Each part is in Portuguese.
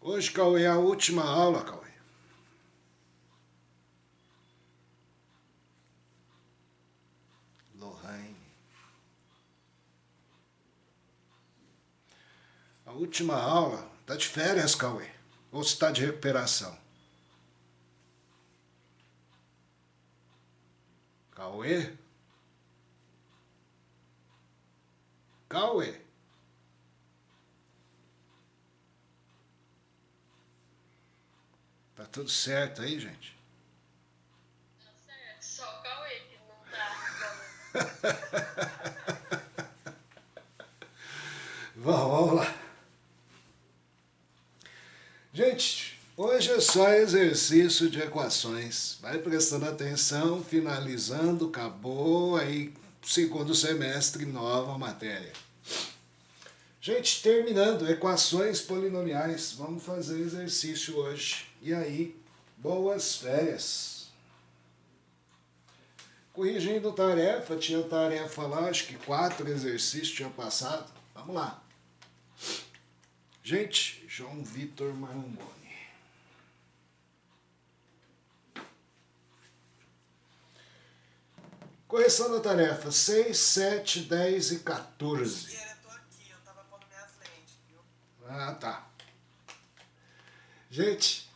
Hoje, Cauê, é a última aula, Cauê. Lohane. A última aula. Tá de férias, Cauê? Ou você tá de recuperação? Cauê? Cauê? Tá tudo certo aí, gente? Tá certo, só o Cauê que não tá falando. Vamos lá. Gente, hoje é só exercício de equações. Vai prestando atenção, finalizando, acabou, aí segundo semestre, nova matéria. Gente, terminando, equações polinomiais. Vamos fazer exercício hoje. E aí, boas férias. Corrigindo tarefa, tinha tarefa lá, acho que 4 exercícios tinha passado. Vamos lá. Gente, João Vitor Marangoni. Correção da tarefa 6, 7, 10 e 14. Eu tô aqui, eu tava pondo minhas lentes, viu? Ah, tá. Gente,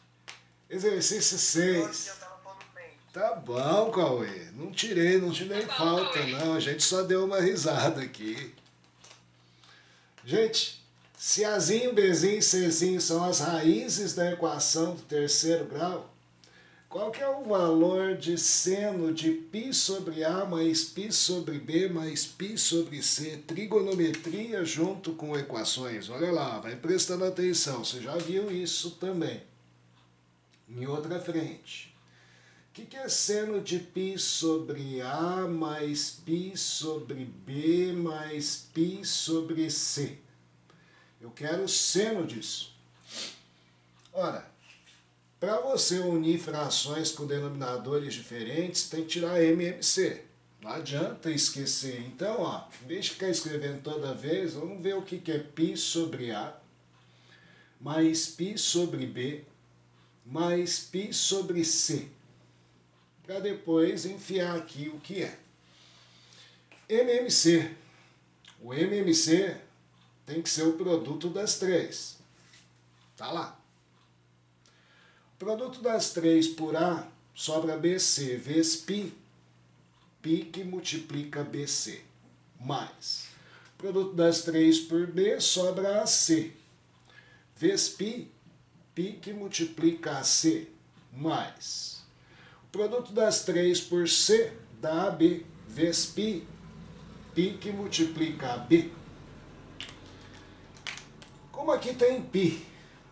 exercício Eu aqui, 6. eu tava pondo lente. Tá bom, Cauê. Não tirei, não te dei Tá bom, falta, Cauê. não. A gente só deu uma risada aqui. Gente, se Azinho, Bzinho e Czinho são as raízes da equação do terceiro grau, qual que é o valor de seno de π sobre A mais π sobre B mais π sobre C? Trigonometria junto com equações. Olha lá, vai prestando atenção. Você já viu isso também. Em outra frente. O que é seno de π sobre A mais π sobre B mais π sobre C? Eu quero o seno disso. Ora, para você unir frações com denominadores diferentes, tem que tirar MMC. Não adianta esquecer. Então, ó, em vez de ficar escrevendo toda vez, vamos ver o que é π sobre A, mais π sobre B, mais π sobre C. Para depois enfiar aqui o que é. MMC. O MMC tem que ser o produto das três. Tá lá. O produto das três por A sobra BC vezes π, π que multiplica BC, mais. O produto das três por B sobra AC, vezes π, π que multiplica AC, mais. O produto das três por C dá AB, vezes π, π que multiplica AB. Como aqui tem π,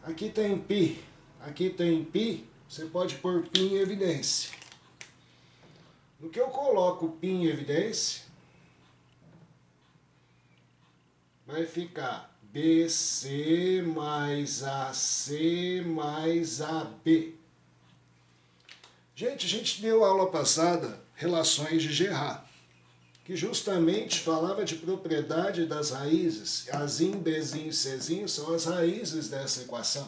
aqui tem π, aqui tem π, você pode pôr π em evidência. No que eu coloco π em evidência, vai ficar BC mais AC mais AB. Gente, a gente deu aula passada relações de Gerard, que justamente falava de propriedade das raízes. Azinho, Bzinho e Czinho são as raízes dessa equação.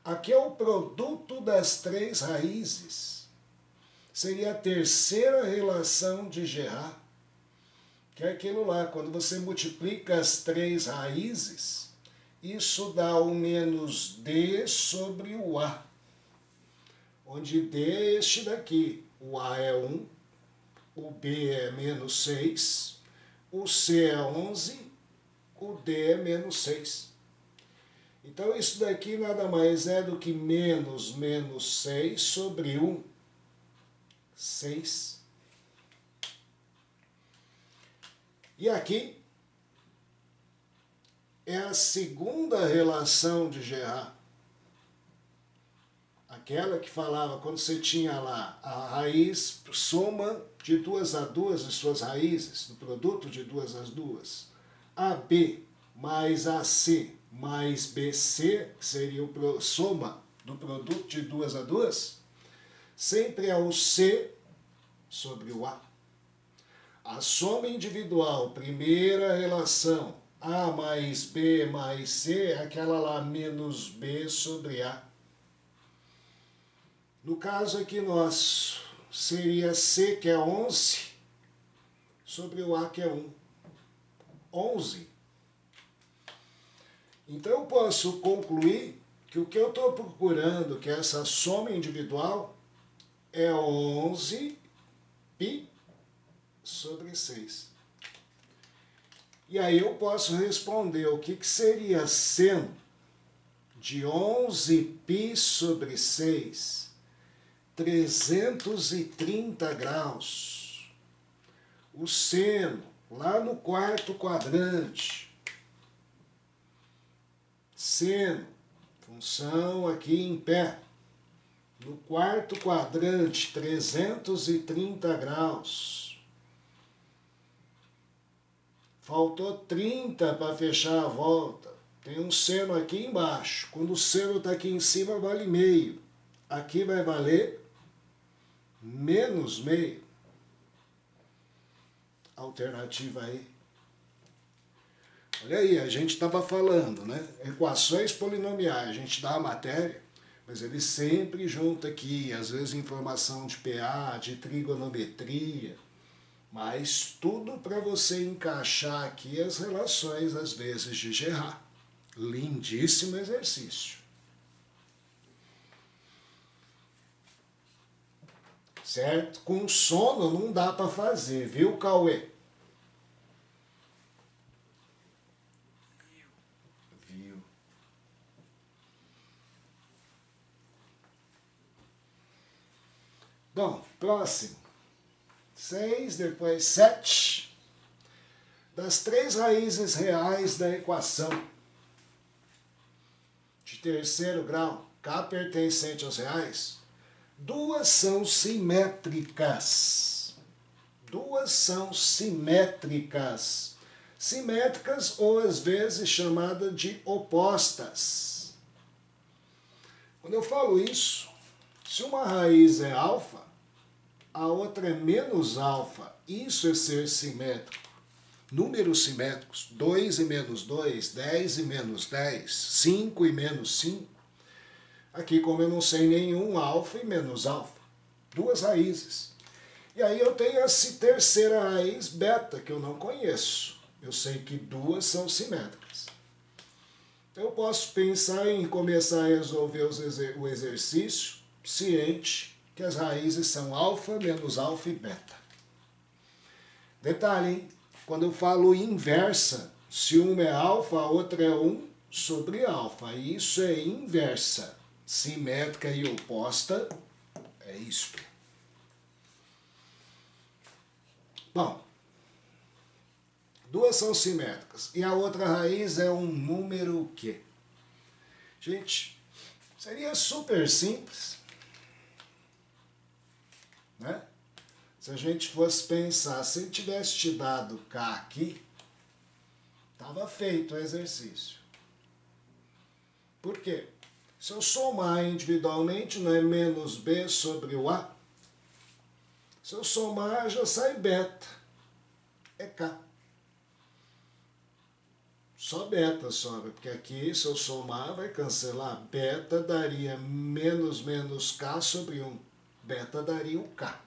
Aqui é o produto das três raízes. Seria a terceira relação de Gerard, que é aquilo lá, quando você multiplica as três raízes, isso dá o menos D sobre o A, onde D é este daqui. O A é 1, o B é menos 6, o C é 11, o D é menos 6. Então isso daqui nada mais é do que menos 6 sobre 1, 6. E aqui é a segunda relação de Gerard. Aquela que falava, quando você tinha lá a raiz, soma de 2 a 2 as suas raízes, do produto de 2 às 2. AB mais AC mais BC, que seria a soma do produto de 2 a 2, sempre é o C sobre o A. A soma individual, primeira relação, A mais B mais C é aquela lá menos B sobre A. No caso aqui nosso, seria C, que é 11, sobre o A, que é 1. 11. Então eu posso concluir que o que eu estou procurando, que é essa soma individual, é 11 π sobre 6. E aí eu posso responder o que seria seno de 11 π sobre 6, 330 graus. O seno, lá no quarto quadrante. Seno, função aqui em pé. No quarto quadrante, 330 graus. Faltou 30 para fechar a volta. Tem um seno aqui embaixo. Quando o seno está aqui em cima, vale meio. Aqui vai valer menos meio. Alternativa aí. Olha aí, a gente estava falando, né? Equações polinomiais, a gente dá a matéria, mas ele sempre junta aqui, às vezes informação de PA, de trigonometria, mas tudo para você encaixar aqui as relações, às vezes, de Gerard. Lindíssimo exercício. Certo? Com sono não dá para fazer, viu, Cauê? Viu. Bom, próximo. 6, depois 7. Das 3 raízes reais da equação de terceiro grau, K pertencente aos reais, 2 são simétricas. 2 são simétricas. Simétricas ou às vezes chamada de opostas. Quando eu falo isso, se uma raiz é alfa, a outra é menos alfa. Isso é ser simétrico. Números simétricos, 2 e menos 2, 10 e menos 10, 5 e menos 5. Aqui, como eu não sei nenhum, alfa e menos alfa. 2 raízes. E aí eu tenho essa terceira raiz, beta, que eu não conheço. Eu sei que 2 são simétricas. Então eu posso pensar em começar a resolver o exercício ciente que as raízes são alfa, menos alfa e beta. Detalhe, hein? Quando eu falo inversa, se uma é alfa, a outra é 1 sobre alfa. Isso é inversa. Simétrica e oposta é isto. Bom, 2 são simétricas. E a outra raiz é um número o quê? Gente, seria super simples, né? Se a gente fosse pensar, se ele tivesse te dado K aqui, estava feito o exercício. Por quê? Se eu somar individualmente, não é menos B sobre o A? Se eu somar, já sai beta. É K. Só beta sobra, porque aqui, se eu somar, vai cancelar. Beta daria menos K sobre 1. Beta daria o K.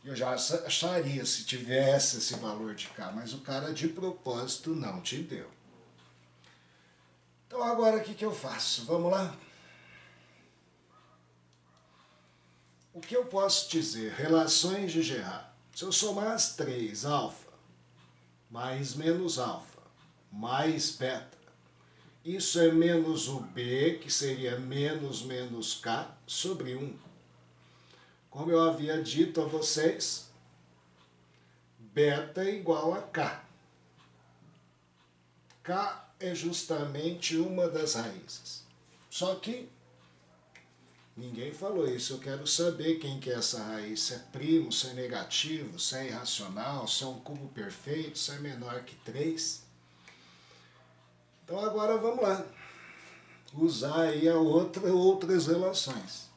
Eu já acharia se tivesse esse valor de K, mas o cara de propósito não te deu. Então agora o que eu faço? Vamos lá? O que eu posso dizer? Relações de Gerard. Se eu somar as 3, alfa, mais menos alfa, mais beta, isso é menos o B, que seria menos K, sobre 1. Como eu havia dito a vocês, beta é igual a K. K é justamente uma das raízes. Só que ninguém falou isso. Eu quero saber quem que é essa raiz. Se é primo, se é negativo, se é irracional, se é um cubo perfeito, se é menor que 3. Então agora vamos lá. Usar aí outras relações.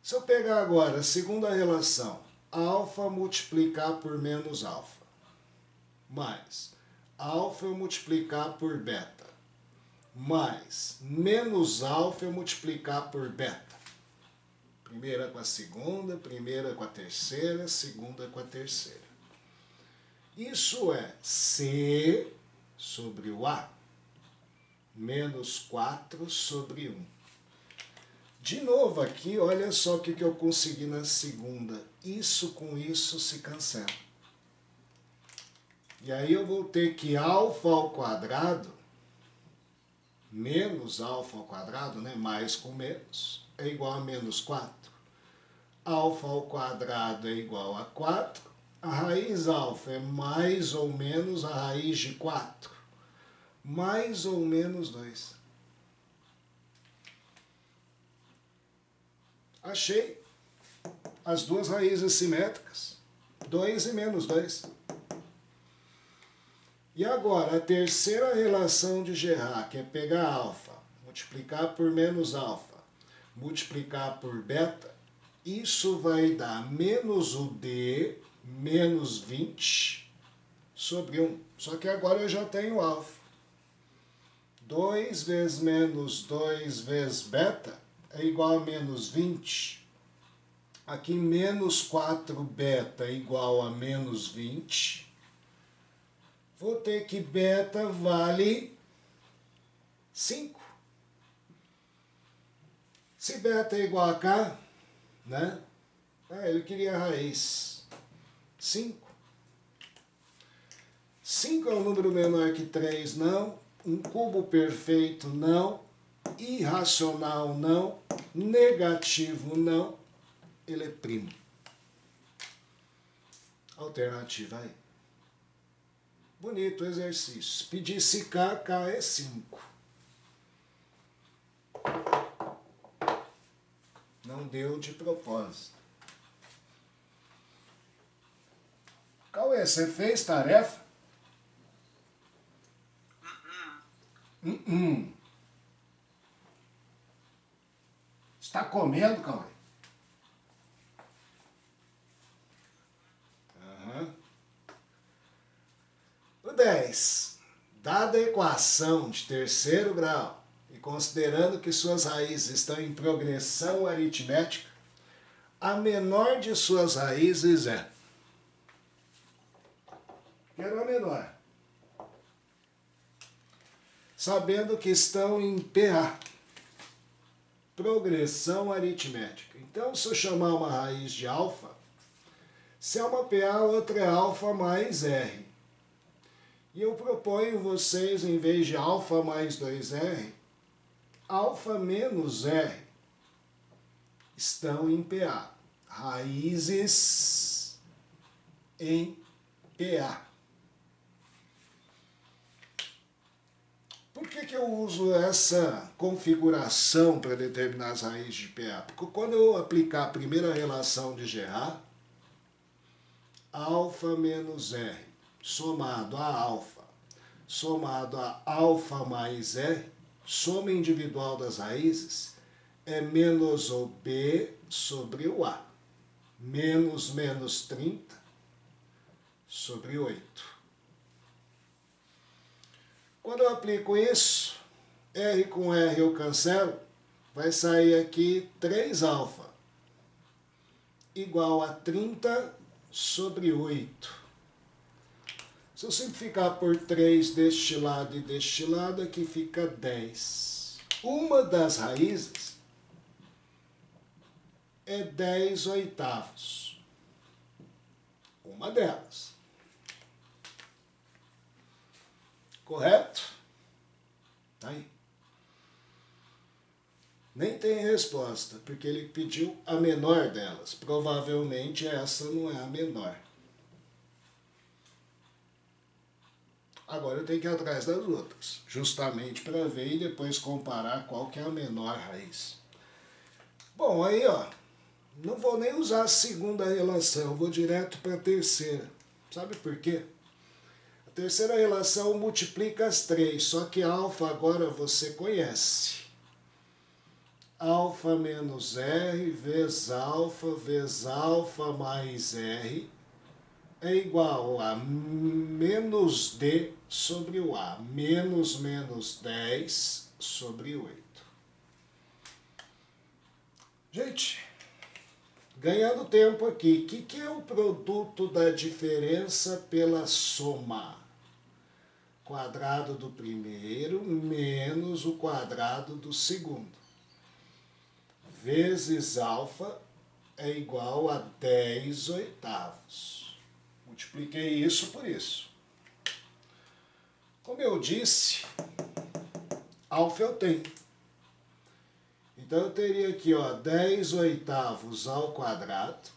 Se eu pegar agora a segunda relação, alfa multiplicar por menos alfa, mais alfa eu multiplicar por beta, mais menos alfa eu multiplicar por beta. Primeira com a segunda, primeira com a terceira, segunda com a terceira. Isso é C sobre o A, menos 4 sobre 1. De novo aqui, olha só o que eu consegui na segunda. Isso com isso se cancela. E aí eu vou ter que alfa ao quadrado, menos alfa ao quadrado, né? Mais com menos, é igual a menos 4. Alfa ao quadrado é igual a 4. A raiz alfa é mais ou menos a raiz de 4. Mais ou menos 2. Achei as duas raízes simétricas, 2 e menos 2. E agora, a terceira relação de Gerard, que é pegar alfa, multiplicar por menos alfa, multiplicar por beta, isso vai dar menos o D, menos 20, sobre 1. Só que agora eu já tenho alfa. 2 vezes menos 2 vezes beta é igual a menos 20. Aqui menos 4 beta é igual a menos 20. Vou ter que beta vale 5. Se beta é igual a K, né? Ele queria a raiz. 5. 5 é um número menor que 3, não. Um cubo perfeito, não. Irracional, não. Negativo, não. Ele é primo. Alternativa aí. Bonito o exercício. Se pedisse K, K é 5. Não deu de propósito. Cauê, você fez tarefa? Está comendo, Cauê? O 10. Dada a equação de terceiro grau, e considerando que suas raízes estão em progressão aritmética, a menor de suas raízes é... Quero a menor. Sabendo que estão em PA, progressão aritmética. Então, se eu chamar uma raiz de alfa, se é uma PA, outra é alfa mais R. E eu proponho vocês, em vez de alfa mais 2R, alfa menos R estão em PA. Raízes em PA. Por que eu uso essa configuração para determinar as raízes de PA? Porque quando eu aplicar a primeira relação de Gerard, alfa menos R somado a alfa, somado a alfa mais R, soma individual das raízes, é menos o B sobre o A. Menos 30 sobre 8. Quando eu aplico isso, R com R eu cancelo, vai sair aqui 3 alfa, igual a 30 sobre 8. Se eu simplificar por 3 deste lado e deste lado, aqui fica 10. Uma das raízes é 10 oitavos. Uma delas. Correto? Tá aí. Nem tem resposta, porque ele pediu a menor delas. Provavelmente essa não é a menor. Agora eu tenho que ir atrás das outras, justamente para ver e depois comparar qual que é a menor raiz. Bom, aí ó, não vou nem usar a segunda relação, vou direto para a terceira. Sabe por quê? A terceira relação multiplica as 3, só que alfa agora você conhece. Alfa menos R vezes alfa mais R é igual a menos D sobre o A. Menos 10 sobre 8. Gente, ganhando tempo aqui, o que é o produto da diferença pela soma? Quadrado do primeiro menos o quadrado do segundo. Vezes alfa é igual a 10 oitavos. Multipliquei isso por isso. Como eu disse, alfa eu tenho. Então eu teria aqui, ó, 10 oitavos ao quadrado,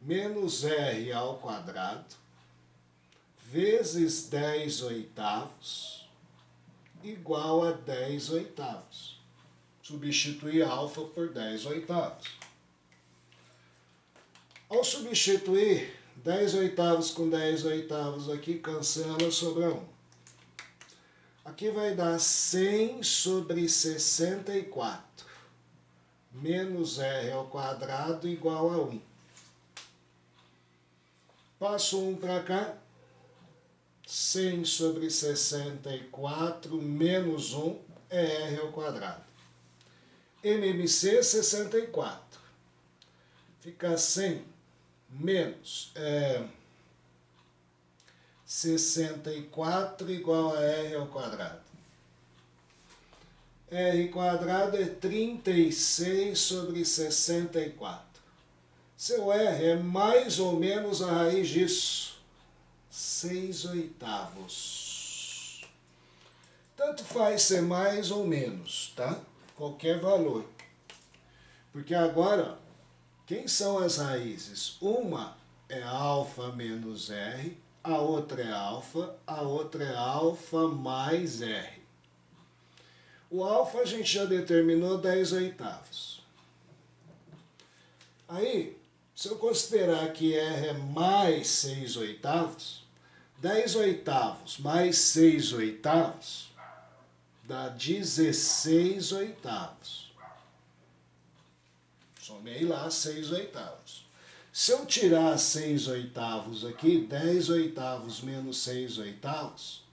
menos R ao quadrado, vezes 10 oitavos, igual a 10 oitavos. Substituir alfa por 10 oitavos. Ao substituir 10 oitavos com 10 oitavos aqui, cancela, sobra 1. Aqui vai dar 100 sobre 64, menos R ao quadrado igual a 1. Passo 1 para cá, 100 sobre 64 menos 1 é R ao quadrado. MMC 64. Fica 100 menos 64 igual a R ao quadrado. R quadrado é 36 sobre 64. Seu R é mais ou menos a raiz disso. 6 oitavos. Tanto faz ser mais ou menos, tá? Qualquer valor. Porque agora, quem são as raízes? Uma é alfa menos R, a outra é alfa mais R. O alfa a gente já determinou 10 oitavos. Aí, se eu considerar que R é mais 6 oitavos, 10 oitavos mais 6 oitavos dá 16 oitavos. Somei lá 6 oitavos. Se eu tirar 6 oitavos aqui, 10 oitavos menos 6 oitavos,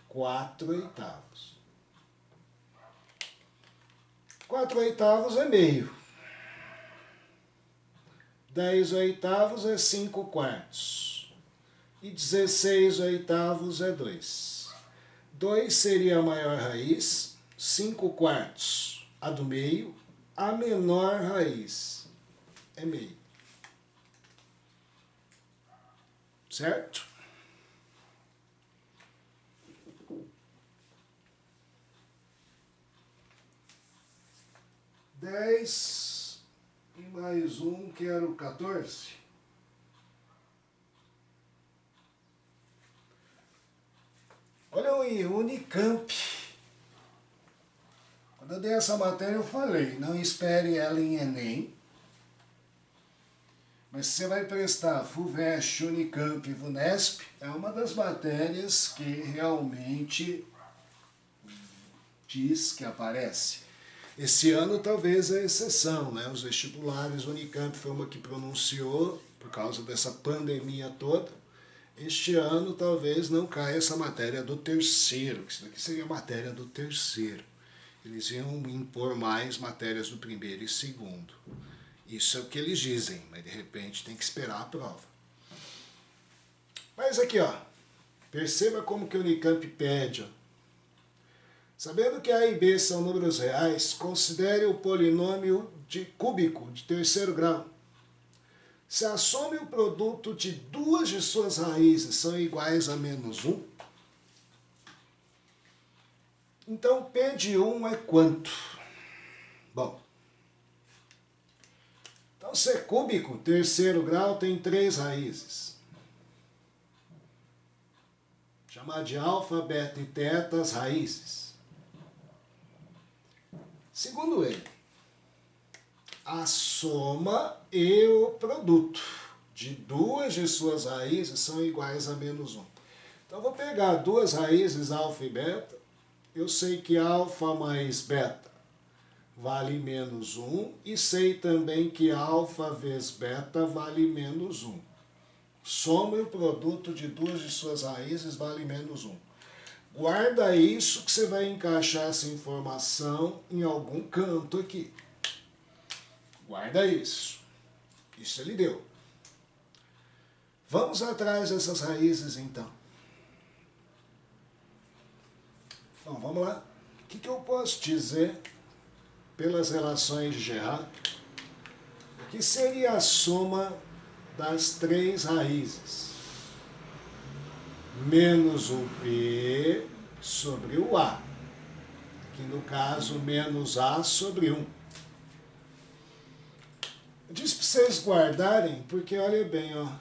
4 oitavos. 4 oitavos é meio. 10 oitavos é 5 quartos. E 16 oitavos é 2. 2 seria a maior raiz, 5 quartos a do meio, a menor raiz é meio. Certo? Dez e mais um, que era o 14. Olha o Unicamp. Quando eu dei essa matéria eu falei, não espere ela em Enem. Mas se você vai prestar FUVEST, Unicamp e VUNESP, é uma das matérias que realmente diz que aparece. Esse ano talvez é exceção, né? Os vestibulares, Unicamp foi uma que pronunciou por causa dessa pandemia toda. Este ano talvez não caia essa matéria do terceiro, que isso daqui seria a matéria do terceiro. Eles iam impor mais matérias do primeiro e segundo. Isso é o que eles dizem, mas de repente tem que esperar a prova. Mas aqui, ó, perceba como que o Unicamp pede. Ó. Sabendo que A e B são números reais, considere o polinômio cúbico de terceiro grau. Se a soma e o produto de duas de suas raízes são iguais a menos 1, então P de 1 é quanto? Bom, então se é cúbico, terceiro grau tem 3 raízes. Chamar de alfa, beta e teta as raízes. Segundo ele, a soma e o produto de duas de suas raízes são iguais a menos 1. Então, eu vou pegar duas raízes, alfa e beta. Eu sei que alfa mais beta vale menos 1 e sei também que alfa vezes beta vale menos 1. Soma e o produto de duas de suas raízes vale menos 1. Guarda isso que você vai encaixar essa informação em algum canto aqui. Guarda isso. Isso ele deu. Vamos atrás dessas raízes então. Então vamos lá. O que eu posso dizer pelas relações de Gerard? O que seria a soma das três raízes? Menos o B sobre o A. Aqui no caso, menos A sobre 1. Diz para vocês guardarem, porque olha bem, ó.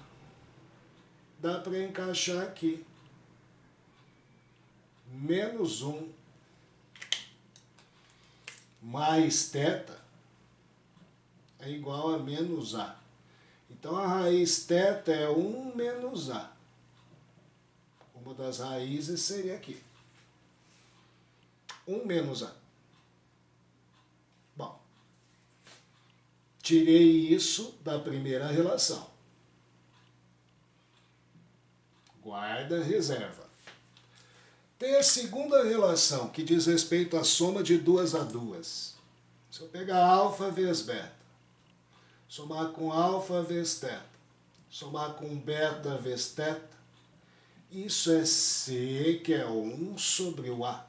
Dá para encaixar aqui. Menos 1 mais θ é igual a menos A. Então a raiz θ é 1 menos A. Uma das raízes seria aqui. 1 menos A. Bom, tirei isso da primeira relação. Guarda, reserva. Tem a segunda relação, que diz respeito à soma de 2 a 2. Se eu pegar alfa vezes beta, somar com alfa vezes θ, somar com beta vezes θ, isso é C, que é 1 sobre o A.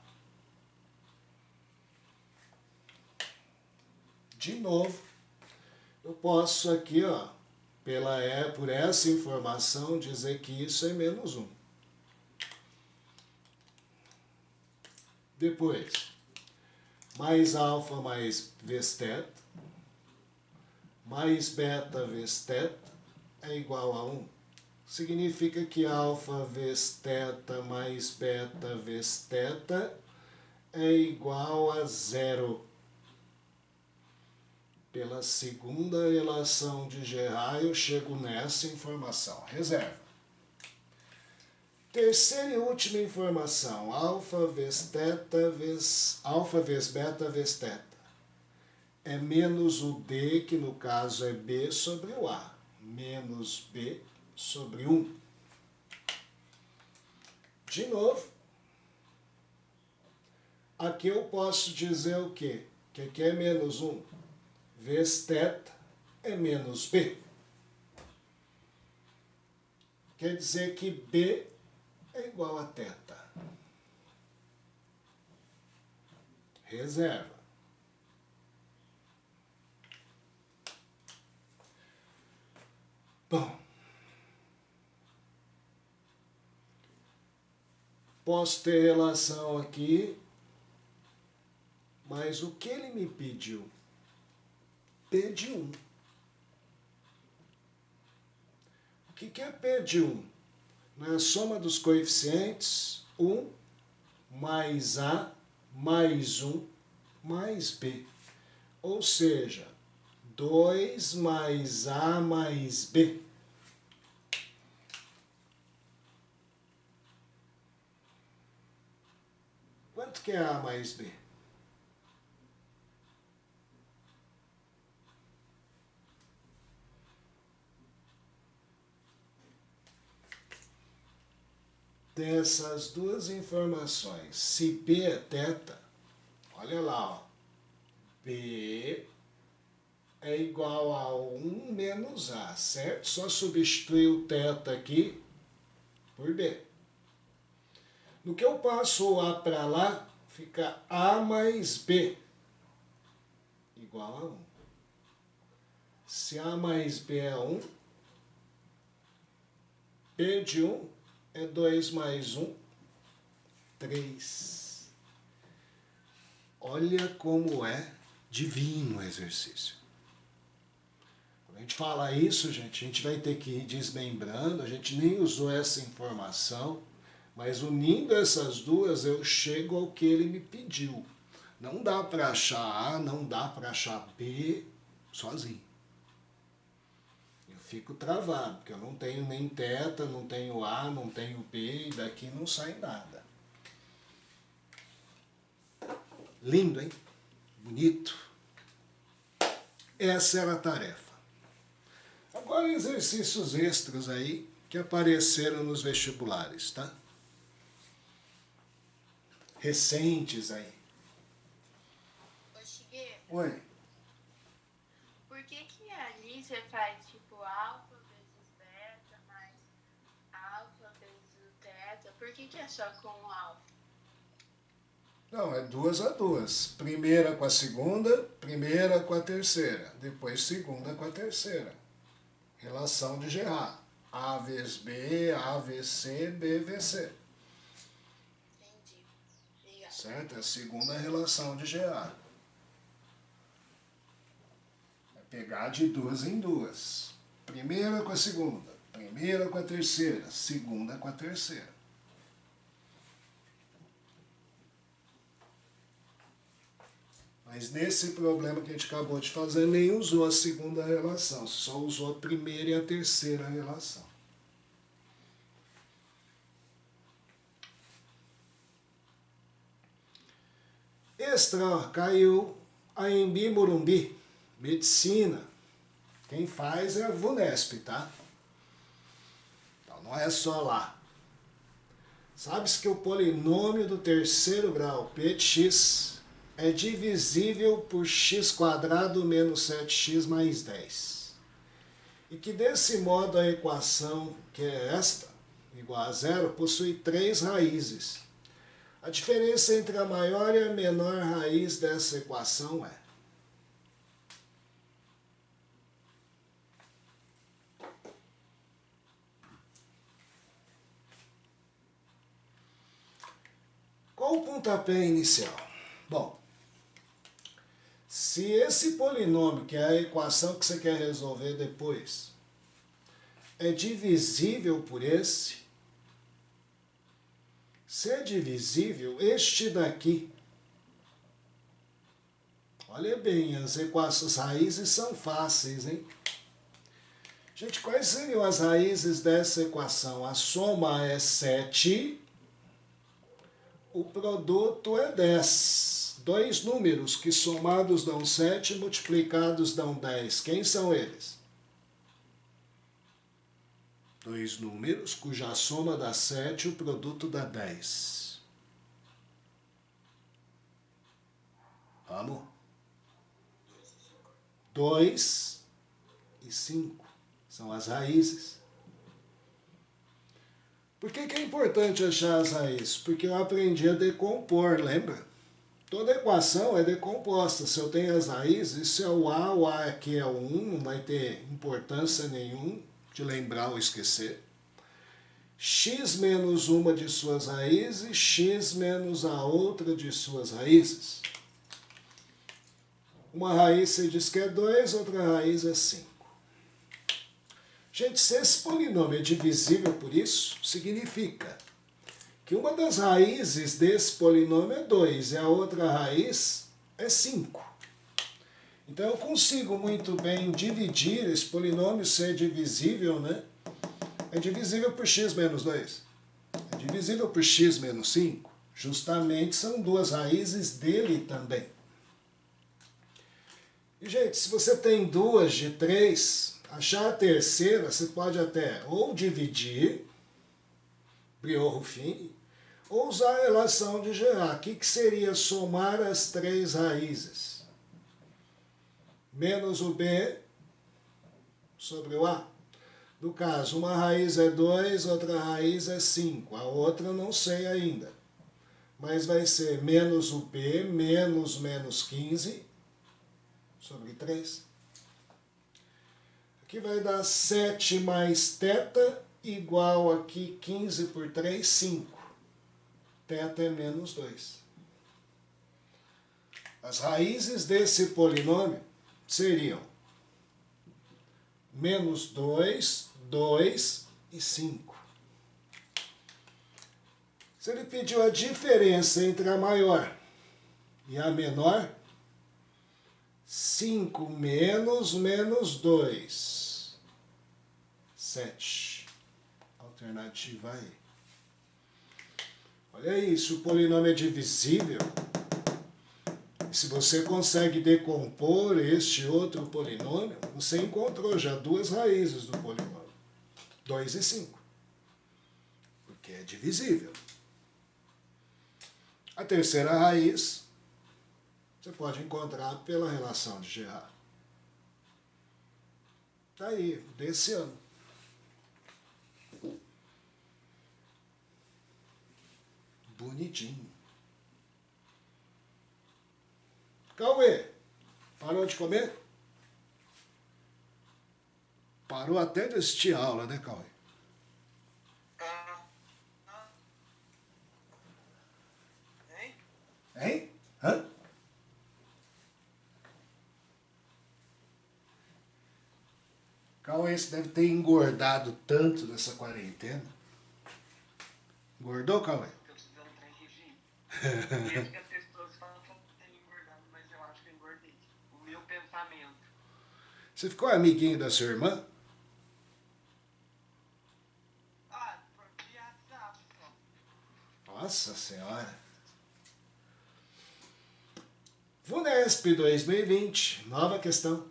De novo, eu posso aqui, ó, por essa informação, dizer que isso é menos 1. Depois, mais alfa mais vezes θ, mais beta vezes θ é igual a 1. Significa que alfa vezes θ mais beta vezes θ é igual a 0. Pela segunda relação de Gerard, eu chego nessa informação. Reserva. Terceira e última informação. Alfa vezes beta vezes θ. É menos o D, que no caso é B sobre o A. Menos B sobre 1. De novo. Aqui eu posso dizer o quê? Que aqui é menos 1. Vezes θ é menos B. Quer dizer que B é igual a θ. Reserva. Bom, posso ter relação aqui, mas o que ele me pediu? P de 1. O que é P de 1? É a soma dos coeficientes 1 mais A mais 1 mais B. Ou seja, 2 mais A mais B. Quanto que é A mais B? Dessas duas informações, se B é θ, olha lá, ó, B é igual a 1 menos A, certo? Só substituir o θ aqui por B. No que eu passo o A para lá, fica A mais B igual a 1. Se A mais B é 1, P de 1 é 2 mais 1, 3. Olha como é divino o exercício. Quando a gente fala isso, gente, a gente vai ter que ir desmembrando, a gente nem usou essa informação, mas unindo essas duas eu chego ao que ele me pediu. Não dá para achar A, não dá para achar B sozinho. Fico travado, porque eu não tenho nem θ, não tenho A, não tenho B, e daqui não sai nada. Lindo, hein? Bonito. Essa era a tarefa. Agora exercícios extras aí, que apareceram nos vestibulares, tá? Recentes aí. Ô, Shigeru, Oi. por que que ali você faz tipo alfa vezes beta mais alfa vezes beta? Por que que é só com o alfa? Não, é 2 a 2. Primeira com a segunda, primeira com a terceira. Depois segunda com a terceira. Relação de Gerard. A vezes B, A vezes C, B vezes C. Entendi. Obrigada. Certo? É a segunda relação de Gerard. É pegar de 2 em 2. Primeira com a segunda, primeira com a terceira, segunda com a terceira. Mas nesse problema que a gente acabou de fazer, nem usou a segunda relação, só usou a primeira e a terceira relação. Extra, ó, caiu a Embi Morumbi, medicina. Quem faz é a VUNESP, tá? Então não é só lá. Sabe-se que o polinômio do terceiro grau, P de x, é divisível por x² menos 7x mais 10. E que desse modo a equação, que é esta, igual a zero, possui 3 raízes. A diferença entre a maior e a menor raiz dessa equação é qual o pontapé inicial? Bom, se esse polinômio, que é a equação que você quer resolver depois, é divisível por esse, se é divisível, este daqui, olha bem, as equações raízes são fáceis, hein? Gente, quais seriam as raízes dessa equação? A soma é 7, o produto é 10. Dois números que somados dão 7, multiplicados dão 10. Quem são eles? Dois números cuja soma dá 7, o produto dá 10. Vamos? 2 e 5 são as raízes. Por que é importante achar as raízes? Porque eu aprendi a decompor, lembra? Toda equação é decomposta. Se eu tenho as raízes, isso é o A aqui é o 1, não vai ter importância nenhuma de lembrar ou esquecer. X menos uma de suas raízes, x menos a outra de suas raízes. Uma raiz você diz que é 2, outra raiz é 5. Gente, se esse polinômio é divisível por isso, significa que uma das raízes desse polinômio é 2 e a outra raiz é 5. Então eu consigo muito bem dividir esse polinômio, ser divisível, né? É divisível por x menos 2. É divisível por x menos 5. Justamente são duas raízes dele também. E, gente, se você tem duas de 3, achar a terceira, você pode até ou dividir, Briot-Ruffini, ou usar a relação de Gerard. O que seria somar as 3 raízes? Menos o B sobre o A. No caso, uma raiz é 2, outra raiz é 5. A outra eu não sei ainda. Mas vai ser menos o B menos menos 15 sobre 3. Aqui vai dar 7 mais θ igual aqui 15 por 3, 5. Θ é menos 2. As raízes desse polinômio seriam menos 2, 2 e 5. Se ele pediu a diferença entre a maior e a menor, 5 menos menos 2, 7. Alternativa aí. Olha aí, se o polinômio é divisível, se você consegue decompor este outro polinômio, você encontrou já duas raízes do polinômio, 2 e 5. que é divisível. A terceira raiz você pode encontrar pela relação de Girard. Está aí, desse ano. Bonitinho. Cauê, parou de comer? Parou até de assistir aula, né, Cauê? Hein? Hein? Hã? Cauê, você deve ter engordado tanto nessa quarentena. Engordou, Cauê? Eu preciso de um trem regime. Mesmo que as pessoas falam que eu não tenho engordado, mas eu acho que eu engordei. O meu pensamento. Você ficou amiguinho da sua irmã? Ah, por WhatsApp só. Nossa Senhora. VUNESP 2020, nova questão.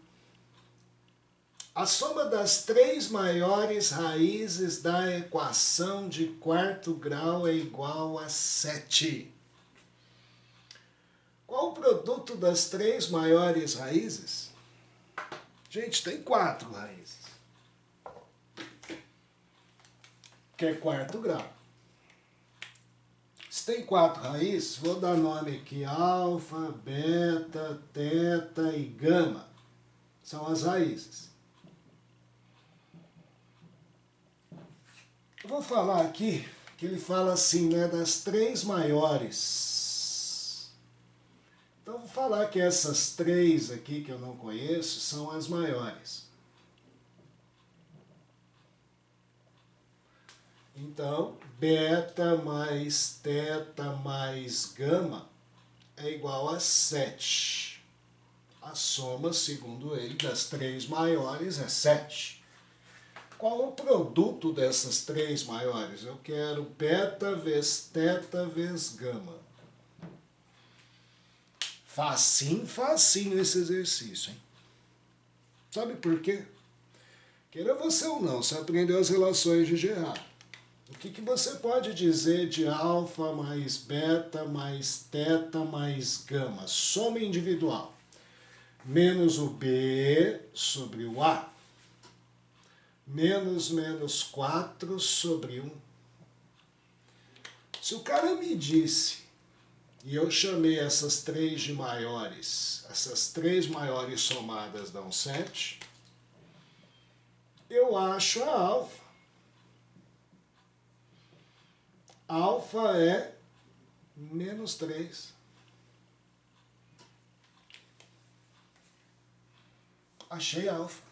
A soma das três maiores raízes da equação de quarto grau é igual a 7. Qual o produto das três maiores raízes? Gente, tem 4 raízes. Que é quarto grau. Se tem 4 raízes, vou dar nome aqui: alfa, beta, teta e gama. São as raízes. Eu vou falar aqui que ele fala assim, né, das três maiores. Então vou falar que essas 3 aqui que eu não conheço são as maiores. Então, beta mais teta mais gama é igual a 7. A soma, segundo ele, das 3 maiores é 7. Qual o produto dessas 3 maiores? Eu quero beta vezes teta vezes gama. Facinho, facinho esse exercício, hein? Sabe por quê? Queira você ou não, você aprendeu as relações de Girard. O que você pode dizer de alfa mais beta mais teta mais gama? Soma individual. Menos o B sobre o A. Menos 4 sobre 1. Se o cara me disse, e eu chamei essas 3 de maiores, essas 3 maiores somadas dão 7, eu acho a alfa. Alfa é menos 3. Achei alfa.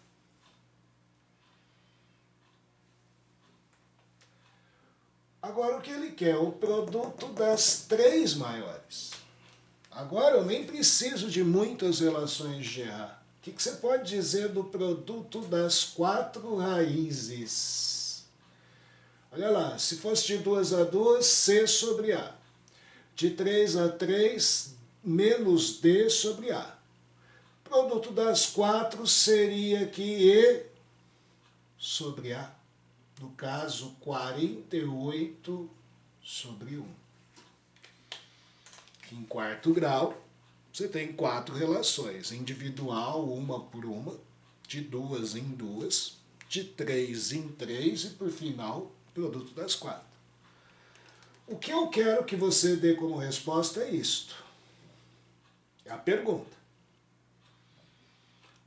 Agora o que ele quer? O produto das 3 maiores. Agora eu nem preciso de muitas relações de Girard. O que você pode dizer do produto das 4 raízes? Olha lá, se fosse de 2 a 2, C sobre A. De 3 a 3, menos D sobre A. O produto das 4 seria aqui E sobre A. No caso, 48 sobre 1. Em quarto grau, você tem 4 relações. Individual, uma por uma. De 2 em 2. De 3 em 3. E, por final, produto das 4. O que eu quero que você dê como resposta é isto. É a pergunta.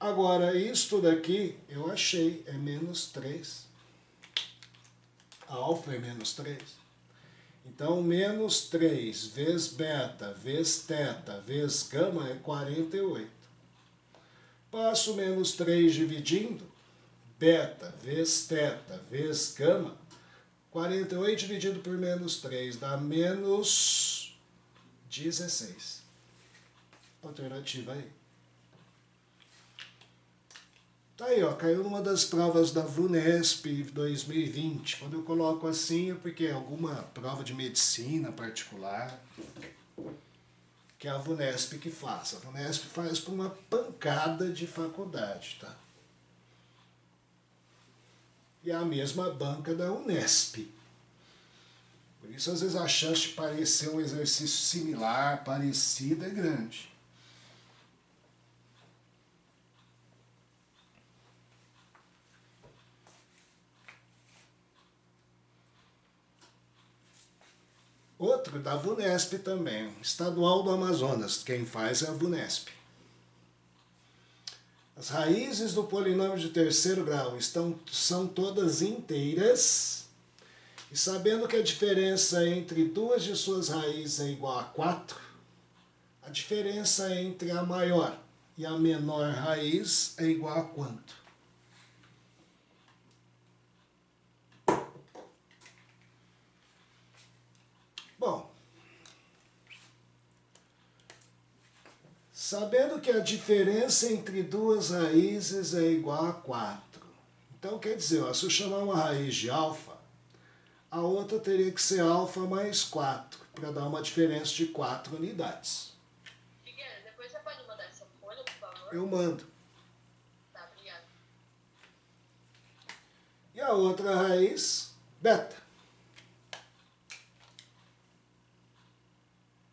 Agora, isto daqui, eu achei, é menos 3. A alfa é menos 3. Então, menos 3 vezes beta, vezes teta, vezes gama é 48. Passo menos 3 dividindo, beta vezes teta vezes gama, 48 dividido por menos 3 dá menos 16. Alternativa aí. Tá aí, ó, caiu numa das provas da VUNESP 2020. Quando eu coloco assim é porque é alguma prova de medicina particular que é a VUNESP que faz. A VUNESP faz para uma pancada de faculdade, tá? E é a mesma banca da UNESP. Por isso, às vezes, a chance de parecer um exercício similar, parecido, é grande. Outro da VUNESP também, Estadual do Amazonas, quem faz é a VUNESP. As raízes do polinômio de terceiro grau são todas inteiras, e sabendo que a diferença entre duas de suas raízes é igual a 4, a diferença entre a maior e a menor raiz é igual a quanto? Bom, sabendo que a diferença entre duas raízes é igual a 4, então quer dizer, ó, se eu chamar uma raiz de alfa, a outra teria que ser alfa mais 4, para dar uma diferença de 4 unidades. Figueira, depois você pode mandar essa folha, por favor? Eu mando. Tá, obrigada. E a outra raiz, beta.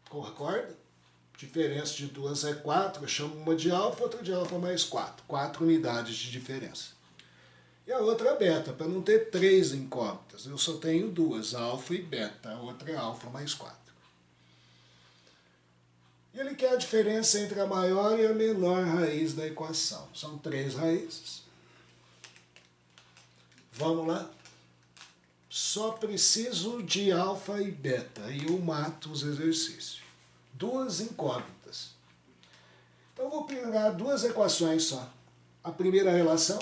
Concorda? Diferença de duas é 4, eu chamo uma de alfa, outra de alfa mais 4. 4 unidades de diferença. E a outra é beta, para não ter 3 incógnitas. Eu só tenho duas, alfa e beta. A outra é alfa mais 4. E ele quer a diferença entre a maior e a menor raiz da equação. São 3 raízes. Vamos lá? Só preciso de alfa e beta e eu mato os exercícios. Duas incógnitas. Então, eu vou pegar duas equações só. A primeira relação,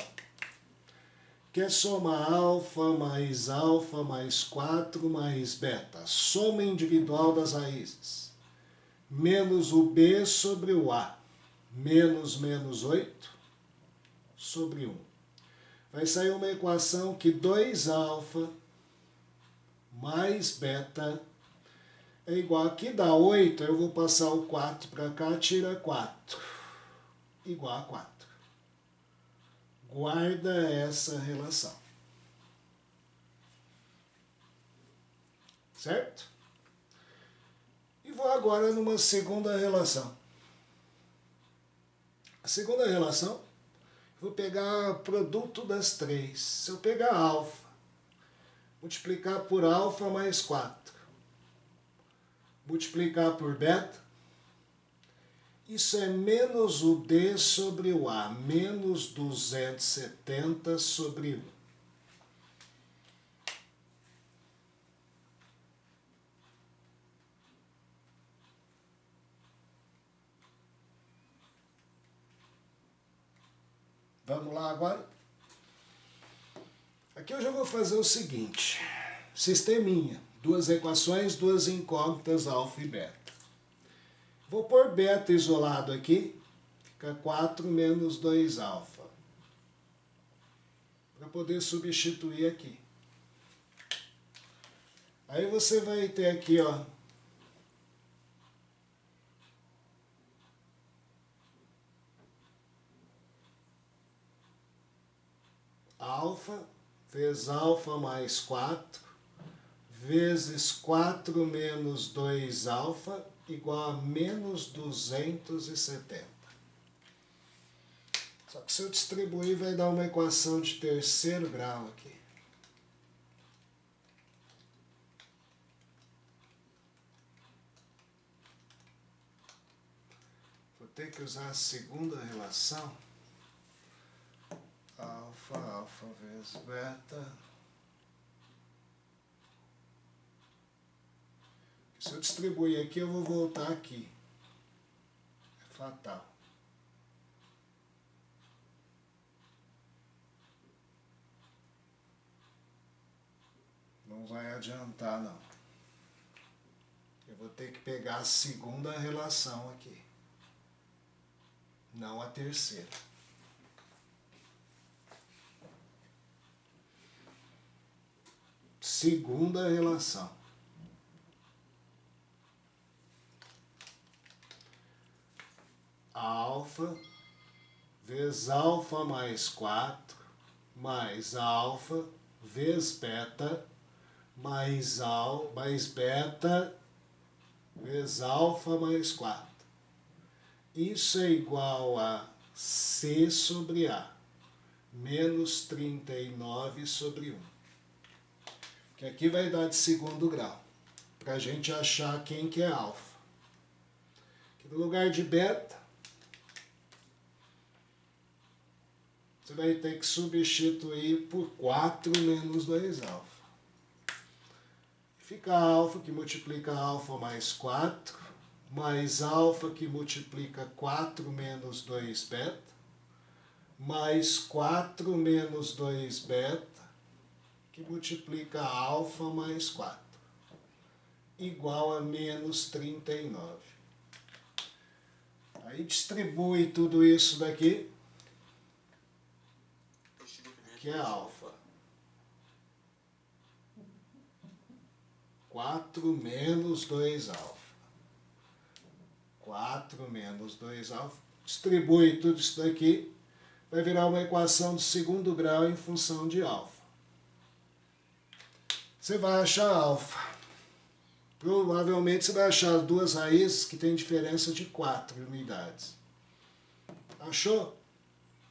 que é soma alfa mais 4 mais beta. Soma individual das raízes. Menos o b sobre o a. Menos 8 sobre 1. Vai sair uma equação que 2 alfa mais beta é igual, aqui dá 8, eu vou passar o 4 para cá, tira 4, igual a 4. Guarda essa relação. Certo? E vou agora numa segunda relação. A segunda relação, vou pegar produto das 3. Se eu pegar alfa, multiplicar por alfa mais 4, multiplicar por beta, isso é menos o d sobre o a, menos 270 sobre 1. Vamos lá agora? Aqui eu já vou fazer o seguinte, sisteminha, duas equações, duas incógnitas, alfa e beta. Vou pôr beta isolado aqui, fica 4 menos 2 alfa, para poder substituir aqui. Aí você vai ter aqui, ó, alfa vezes alfa mais 4, vezes 4 menos 2 alfa, igual a menos 270. Só que se eu distribuir, vai dar uma equação de terceiro grau aqui. Vou ter que usar a segunda relação. Alfa vezes beta. Se eu distribuir aqui, eu vou voltar aqui. É fatal. Não vai adiantar, não. Eu vou ter que pegar a segunda relação aqui. Não a terceira. Segunda relação. Alfa vezes alfa mais 4 mais alfa vezes beta mais beta vezes alfa mais 4. Isso é igual a C sobre A, menos 39 sobre 1. Que aqui vai dar de segundo grau, para a gente achar quem que é alfa. Aqui no lugar de beta, você vai ter que substituir por 4 menos 2 alfa. Fica alfa, que multiplica alfa mais 4, mais alfa, que multiplica 4 menos 2 beta, mais 4 menos 2 beta, que multiplica alfa mais 4, igual a menos 39. Aí distribui tudo isso daqui, que é alfa. 4 menos 2 alfa. 4 menos 2 alfa. Distribui tudo isso daqui, vai virar uma equação de segundo grau em função de alfa. Você vai achar alfa. Provavelmente você vai achar as duas raízes que têm diferença de 4 unidades. Achou?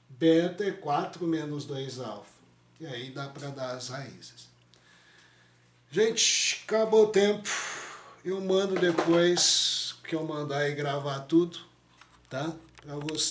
Beta é 4 menos 2 alfa. E aí dá para dar as raízes. Gente, acabou o tempo. Eu mando depois que eu mandar e gravar tudo, tá? Para você.